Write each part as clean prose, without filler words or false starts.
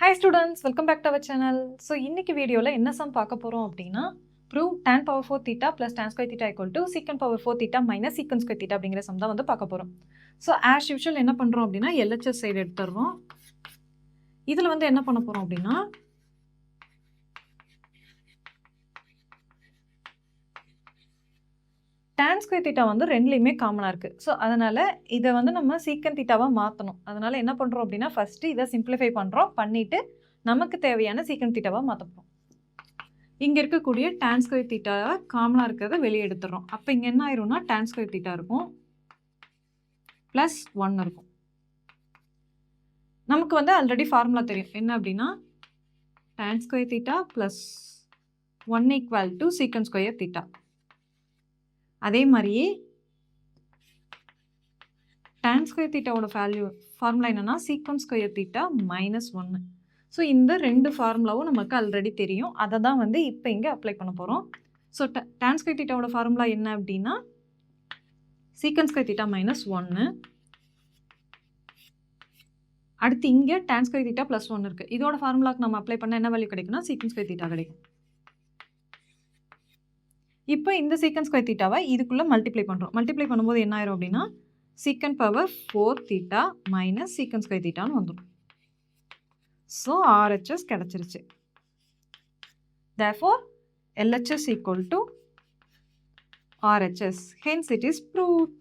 Hi students, welcome back to our channel. So, இன்னைக்கு வீடியோல என்ன சம் பார்க்க போறோம் அப்படின்னா prove tan power 4 theta plus tan square theta equal to secant power 4 theta minus secant square theta அப்படிங்கிற some தான் வந்து பார்க்க போறோம். So, as usual என்ன பண்றோம் அப்படின்னா LHS சைடு எடுத்துறோம். இதுல வந்து என்ன பண்ண போறோம் அப்படின்னா tan square theta வந்து ரெண்டுலயுமே காமனா இருக்கு. ஸோ அதனால இதை வந்து நம்ம secant theta-வா மாற்றணும். அதனால என்ன பண்றோம் அப்படின்னா ஃபர்ஸ்ட் இதை சிம்பிளிஃபை பண்றோம். பண்ணிட்டு நமக்கு தேவையான secant theta-வா மாற்ற போறோம். இங்க இருக்கக்கூடிய tan square theta காமனா இருக்கிறத வெளியே எடுத்துறோம். அப்ப இங்க என்ன ஆயிரும்னா tan square theta இருக்கும் பிளஸ் 1 இருக்கும். நமக்கு வந்து ஆல்ரெடி ஃபார்முலா தெரியும். என்ன அப்படின்னா tan square theta plus 1 equal to secant square theta. அதே மாதிரியே tan square theta-ஓட ஃபார்முலா என்னன்னா secant square theta minus 1. So இந்த ரெண்டு ஃபார்முலாவும் நமக்கு ஆல்ரெடி தெரியும். அதை தான் வந்து இப்போ இங்கே அப்ளை பண்ண போகிறோம். ஸோ tan square theta-ஓட ஃபார்முலா என்ன அப்படின்னா secant square theta minus 1. அடுத்து இங்கே tan square theta plus 1 இருக்குது. இதோட ஃபார்முலாக்கு நம்ம அப்ளை பண்ண என்ன வேல்யூ கிடைக்குன்னா secant square theta கிடைக்கும். இப்போ இந்த secant square theta-வை இதுக்குள்ளே மல்டிப்ளை பண்ணுறோம். மல்டிப்ளை பண்ணும்போது என்ன ஆயிரும் அப்படின்னா secant power 4 theta minus secant square theta-ன்னு வந்துடும். ஸோ RHS கிடைச்சிருச்சு. Therefore, LHS equal to RHS. Hence, it is proved.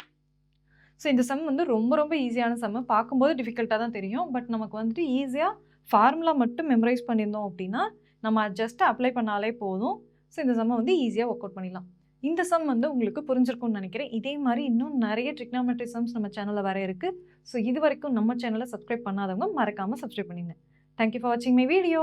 So இந்த சம் வந்து ரொம்ப ஈஸியான சம். பார்க்கும்போது டிஃபிகல்ட்டாக தான் தெரியும். பட் நமக்கு வந்துட்டு ஈஸியாக ஃபார்முலா மட்டும் மெமரைஸ் பண்ணியிருந்தோம் அப்படின்னா நம்ம ஜஸ்ட் அப்ளை பண்ணாலே போதும். ஸோ இந்த சம்மை வந்து ஈஸியாக ஒர்க் அவுட் பண்ணிடலாம். இந்த சம் வந்து உங்களுக்கு புரிஞ்சிருக்கும்னு நினைக்கிறேன். இதே மாதிரி இன்னும் நிறைய ட்ரிக்னாமெட்ரி சம்ஸ் நம்ம சேனலில் வர இருக்குது. ஸோ இது வரைக்கும் நம்ம சேனலை சப்ஸ்கிரைப் பண்ணாதவங்க மறக்காமல் சப்ஸ்கிரைப் பண்ணிடுங்க. Thank you for watching my video.